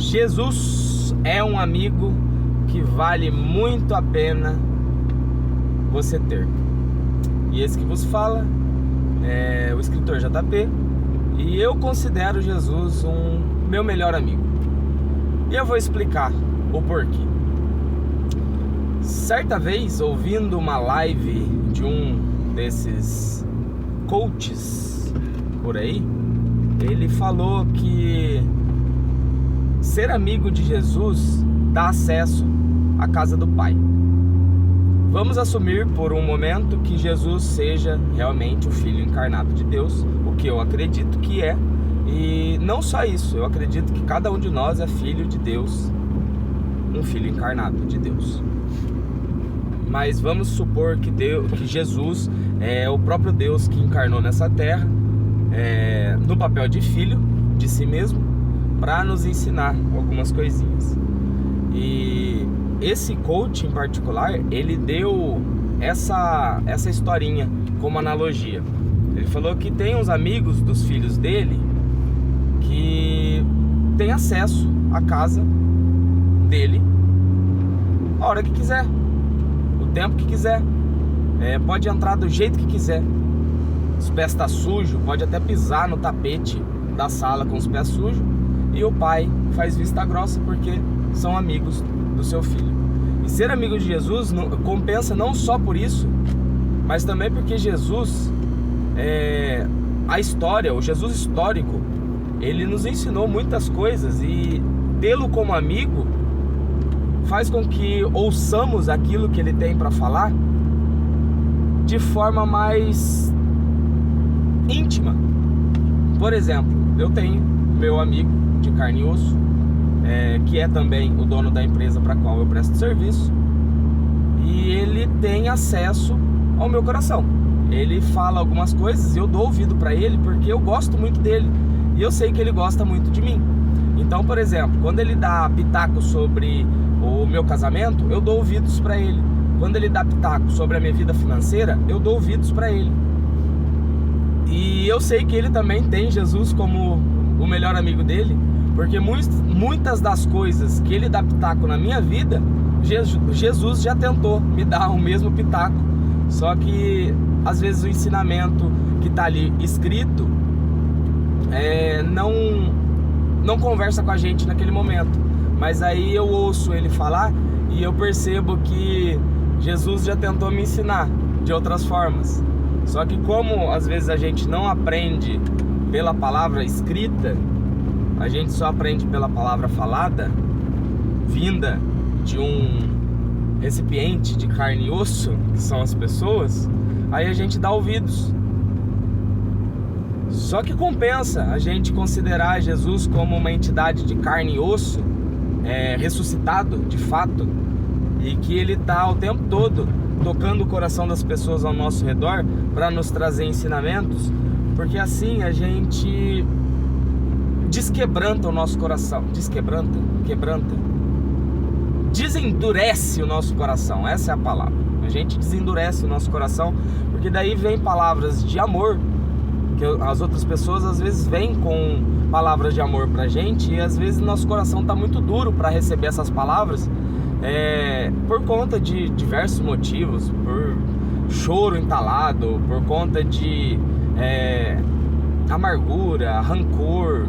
Jesus é um amigo que vale muito a pena você ter. E esse que vos fala é o escritor JP, e eu considero Jesus meu melhor amigo. E eu vou explicar o porquê. Certa vez, ouvindo uma live de um desses coaches por aí, ele falou que ser amigo de Jesus dá acesso à casa do Pai. Vamos assumir por um momento que Jesus seja realmente o Filho encarnado de Deus, o que eu acredito que é. E não só isso, eu acredito que cada um de nós é filho de Deus, um filho encarnado de Deus. Mas vamos supor que Jesus é o próprio Deus que encarnou nessa terra, no papel de filho de si mesmo, para nos ensinar algumas coisinhas. E esse coach em particular, ele deu essa historinha como analogia. Ele falou que tem uns amigos dos filhos dele que tem acesso à casa dele a hora que quiser, o tempo que quiser, pode entrar do jeito que quiser. Os pés estão sujos, pode até pisar no tapete da sala com os pés sujos, e o pai faz vista grossa porque são amigos do seu filho. E ser amigo de Jesus compensa não só por isso, mas também porque Jesus, a história, o Jesus histórico, ele nos ensinou muitas coisas, e tê-lo como amigo faz com que ouçamos aquilo que ele tem para falar de forma mais íntima. Por exemplo, eu tenho meu amigo de carne e osso, que é também o dono da empresa para a qual eu presto serviço, e ele tem acesso ao meu coração. Ele fala algumas coisas e eu dou ouvido para ele porque eu gosto muito dele e eu sei que ele gosta muito de mim. Então, por exemplo, quando ele dá pitaco sobre o meu casamento, eu dou ouvidos para ele. Quando ele dá pitaco sobre a minha vida financeira, eu dou ouvidos para ele. E eu sei que ele também tem Jesus como o melhor amigo dele, porque muitas das coisas que ele dá pitaco na minha vida, Jesus já tentou me dar o mesmo pitaco. Só que às vezes o ensinamento que está ali escrito não conversa com a gente naquele momento. Mas aí eu ouço ele falar e eu percebo que Jesus já tentou me ensinar de outras formas. Só que como às vezes a gente não aprende pela palavra escrita, a gente só aprende pela palavra falada, vinda de um recipiente de carne e osso, que são as pessoas, aí a gente dá ouvidos. Só que compensa a gente considerar Jesus como uma entidade de carne e osso, ressuscitado de fato, e que ele está o tempo todo tocando o coração das pessoas ao nosso redor para nos trazer ensinamentos, porque assim a gente desquebranta o nosso coração. Desendurece o nosso coração, essa é a palavra. A gente desendurece o nosso coração, porque daí vem palavras de amor, que as outras pessoas às vezes vêm com palavras de amor pra gente, e às vezes nosso coração tá muito duro para receber essas palavras, por conta de diversos motivos, por choro entalado, por conta de amargura, rancor.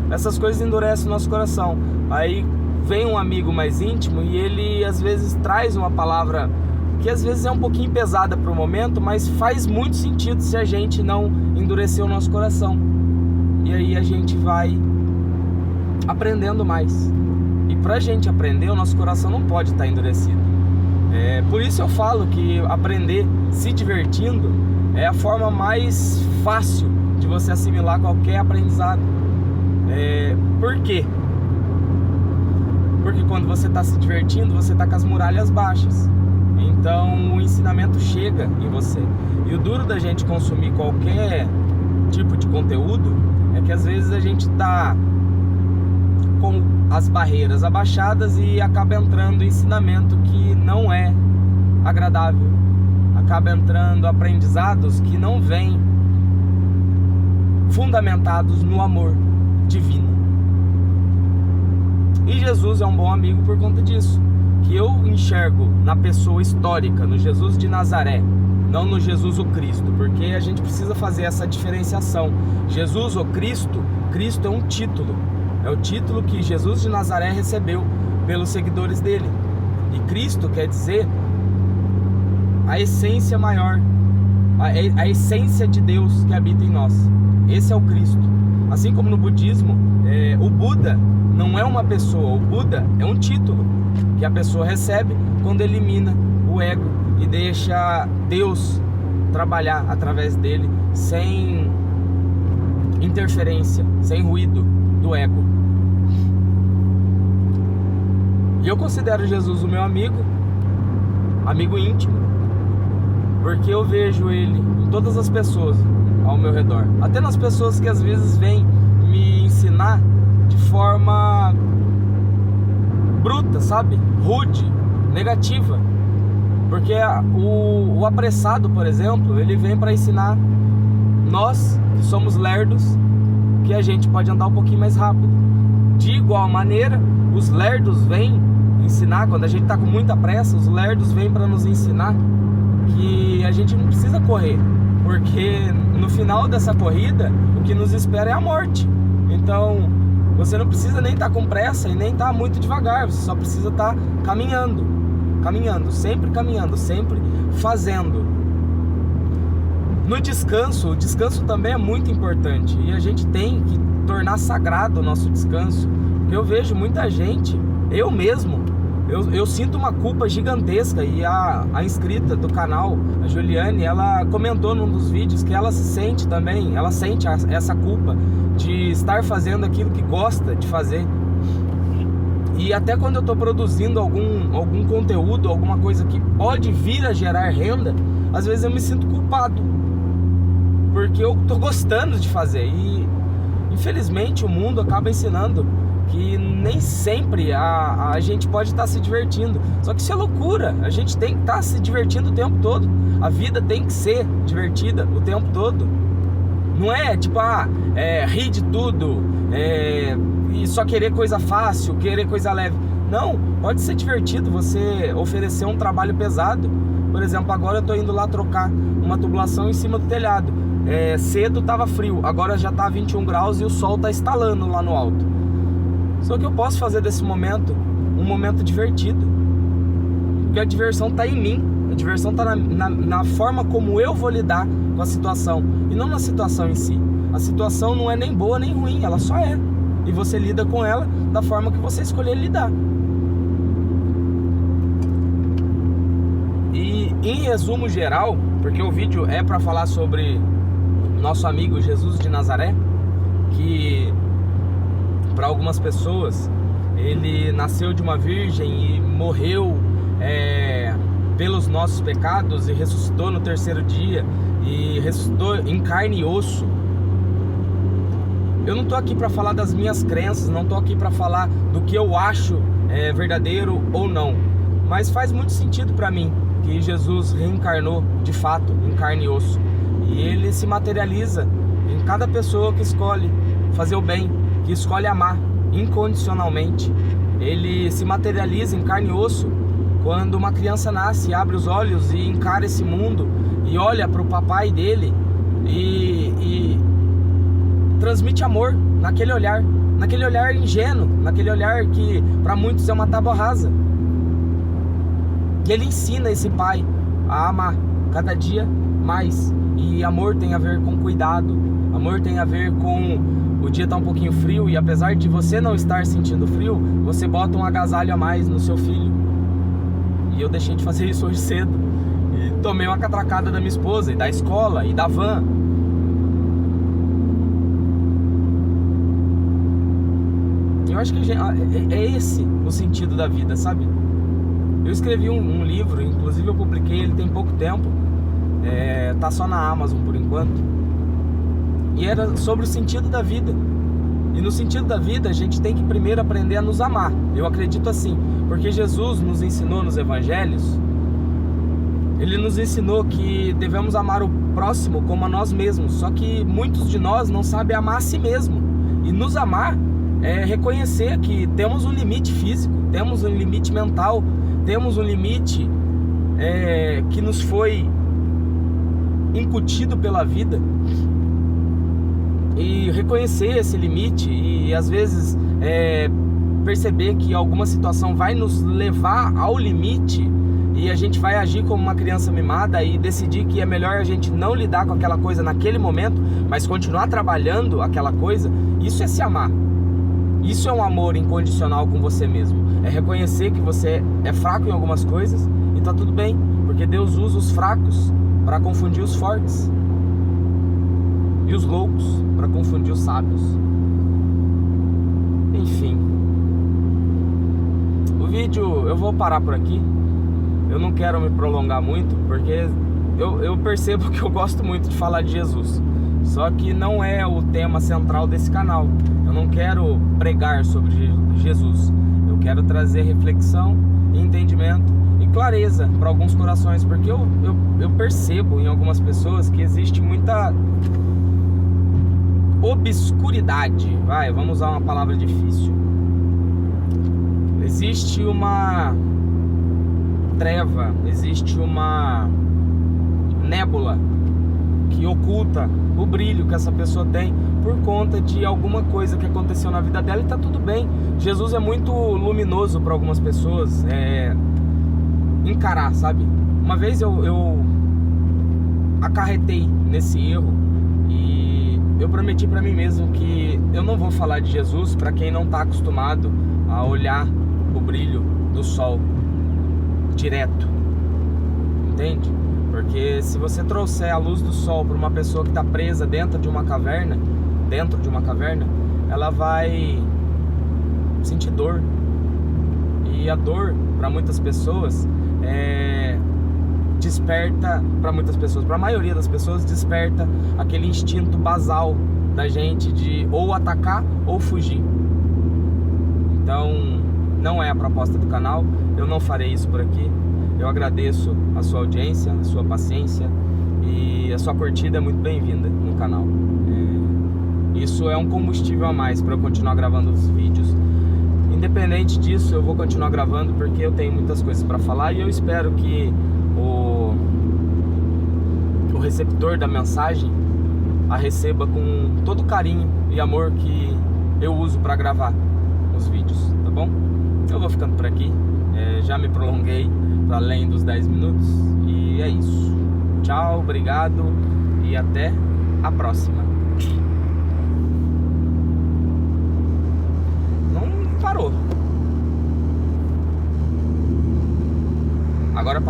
Essas coisas endurecem o nosso coração. Aí vem um amigo mais íntimo e ele às vezes traz uma palavra que às vezes é um pouquinho pesada para o momento, mas faz muito sentido se a gente não endurecer o nosso coração. E aí a gente vai aprendendo mais. E pra gente aprender, o nosso coração não pode estar endurecido. Por isso eu falo que aprender se divertindo é a forma mais fácil de você assimilar qualquer aprendizado. Por quê? Porque quando você está se divertindo, você está com as muralhas baixas. Então o ensinamento chega em você. E o duro da gente consumir qualquer tipo de conteúdo é que às vezes a gente está com as barreiras abaixadas e acaba entrando ensinamento que não é agradável. Acaba entrando aprendizados que não vêm fundamentados no amor divino. Jesus é um bom amigo por conta disso, que eu enxergo na pessoa histórica, no Jesus de Nazaré, não no Jesus o Cristo, porque a gente precisa fazer essa diferenciação. Jesus o Cristo, Cristo é um título, é o título que Jesus de Nazaré recebeu pelos seguidores dele, e Cristo quer dizer a essência maior, a essência de Deus que habita em nós. Esse é o Cristo. Assim como no budismo, o Buda não é uma pessoa, o Buda é um título que a pessoa recebe quando elimina o ego e deixa Deus trabalhar através dele sem interferência, sem ruído do ego. E eu considero Jesus o meu amigo íntimo, porque eu vejo ele em todas as pessoas ao meu redor, até nas pessoas que às vezes vêm me ensinar de forma bruta, sabe? Rude, negativa. Porque o apressado, por exemplo, ele vem para ensinar nós, que somos lerdos, que a gente pode andar um pouquinho mais rápido. De igual maneira, os lerdos vêm ensinar, quando a gente está com muita pressa, os lerdos vêm para nos ensinar que a gente não precisa correr, porque no final dessa corrida, o que nos espera é a morte. Então, você não precisa nem estar com pressa e nem estar muito devagar, você só precisa estar caminhando, sempre fazendo. No descanso, o descanso também é muito importante, e a gente tem que tornar sagrado o nosso descanso, porque eu vejo muita gente, eu mesmo, eu sinto uma culpa gigantesca, e a inscrita do canal, a Juliane, ela comentou num dos vídeos que ela se sente também, ela sente essa culpa de estar fazendo aquilo que gosta de fazer. E até quando eu estou produzindo algum conteúdo, alguma coisa que pode vir a gerar renda, às vezes eu me sinto culpado, porque eu estou gostando de fazer. E infelizmente o mundo acaba ensinando que nem sempre a gente pode estar se divertindo. Só que isso é loucura, a gente tem que estar se divertindo o tempo todo. A vida tem que ser divertida o tempo todo. Não é tipo, rir de tudo, e só querer coisa fácil, querer coisa leve. Não, pode ser divertido você oferecer um trabalho pesado. Por exemplo, agora eu estou indo lá trocar uma tubulação em cima do telhado. Cedo estava frio, agora já está 21 graus e o sol está estalando lá no alto. Só que eu posso fazer desse momento um momento divertido, porque a diversão está em mim, a diversão está na forma como eu vou lidar com a situação, e não na situação em si. A situação não é nem boa nem ruim, ela só é, e você lida com ela da forma que você escolher lidar. E em resumo geral, porque o vídeo é para falar sobre nosso amigo Jesus de Nazaré, que para algumas pessoas ele nasceu de uma virgem e morreu pelos nossos pecados e ressuscitou no terceiro dia, e ressuscitou em carne e osso. Eu não estou aqui para falar das minhas crenças, não estou aqui para falar do que eu acho verdadeiro ou não, mas faz muito sentido para mim que Jesus reencarnou de fato em carne e osso, e ele se materializa em cada pessoa que escolhe fazer o bem, que escolhe amar incondicionalmente. Ele se materializa em carne e osso quando uma criança nasce, abre os olhos e encara esse mundo e olha para o papai dele e transmite amor naquele olhar ingênuo, naquele olhar que para muitos é uma tábua rasa. E ele ensina esse pai a amar cada dia mais. E amor tem a ver com cuidado, amor tem a ver com o dia tá um pouquinho frio e apesar de você não estar sentindo frio, você bota um agasalho a mais no seu filho. E eu deixei de fazer isso hoje cedo, e tomei uma catracada da minha esposa e da escola e da van. Eu acho que é esse o sentido da vida, sabe? Eu escrevi um livro, inclusive eu publiquei ele tem pouco tempo, tá só na Amazon por enquanto, e era sobre o sentido da vida. E no sentido da vida a gente tem que primeiro aprender a nos amar. Eu acredito assim, porque Jesus nos ensinou nos evangelhos, ele nos ensinou que devemos amar o próximo como a nós mesmos. Só que muitos de nós não sabem amar a si mesmo. E nos amar é reconhecer que temos um limite físico, temos um limite mental, temos um limite que nos foi incutido pela vida, e reconhecer esse limite e às vezes perceber que alguma situação vai nos levar ao limite e a gente vai agir como uma criança mimada e decidir que é melhor a gente não lidar com aquela coisa naquele momento, mas continuar trabalhando aquela coisa. Isso é se amar. Isso é um amor incondicional com você mesmo. É reconhecer que você é fraco em algumas coisas e tá tudo bem, porque Deus usa os fracos para confundir os fortes e os loucos para confundir os sábios. Enfim, o vídeo eu vou parar por aqui. Eu não quero me prolongar muito, porque eu percebo que eu gosto muito de falar de Jesus, só que não é o tema central desse canal. Eu não quero pregar sobre Jesus, eu quero trazer reflexão, entendimento e clareza para alguns corações, porque eu percebo em algumas pessoas que existe muita obscuridade, vamos usar uma palavra difícil. Existe uma treva, existe uma nébula que oculta o brilho que essa pessoa tem por conta de alguma coisa que aconteceu na vida dela, e tá tudo bem. Jesus é muito luminoso para algumas pessoas encarar, sabe? Uma vez eu acarretei nesse erro e eu prometi para mim mesmo que eu não vou falar de Jesus para quem não tá acostumado a olhar o brilho do sol direto, entende? Porque se você trouxer a luz do sol para uma pessoa que está presa dentro de uma caverna, ela vai sentir dor. E a dor, para muitas pessoas, desperta, para a maioria das pessoas, desperta aquele instinto basal da gente de ou atacar ou fugir. Então, não é a proposta do canal, eu não farei isso por aqui. Eu agradeço a sua audiência, a sua paciência, e a sua curtida é muito bem-vinda no canal. Isso é um combustível a mais para eu continuar gravando os vídeos. Independente disso, eu vou continuar gravando porque eu tenho muitas coisas para falar, e eu espero que o receptor da mensagem a receba com todo o carinho e amor que eu uso para gravar os vídeos, tá bom? Eu vou ficando por aqui, já me prolonguei para além dos 10 minutos, e é isso. Tchau, obrigado e até a próxima.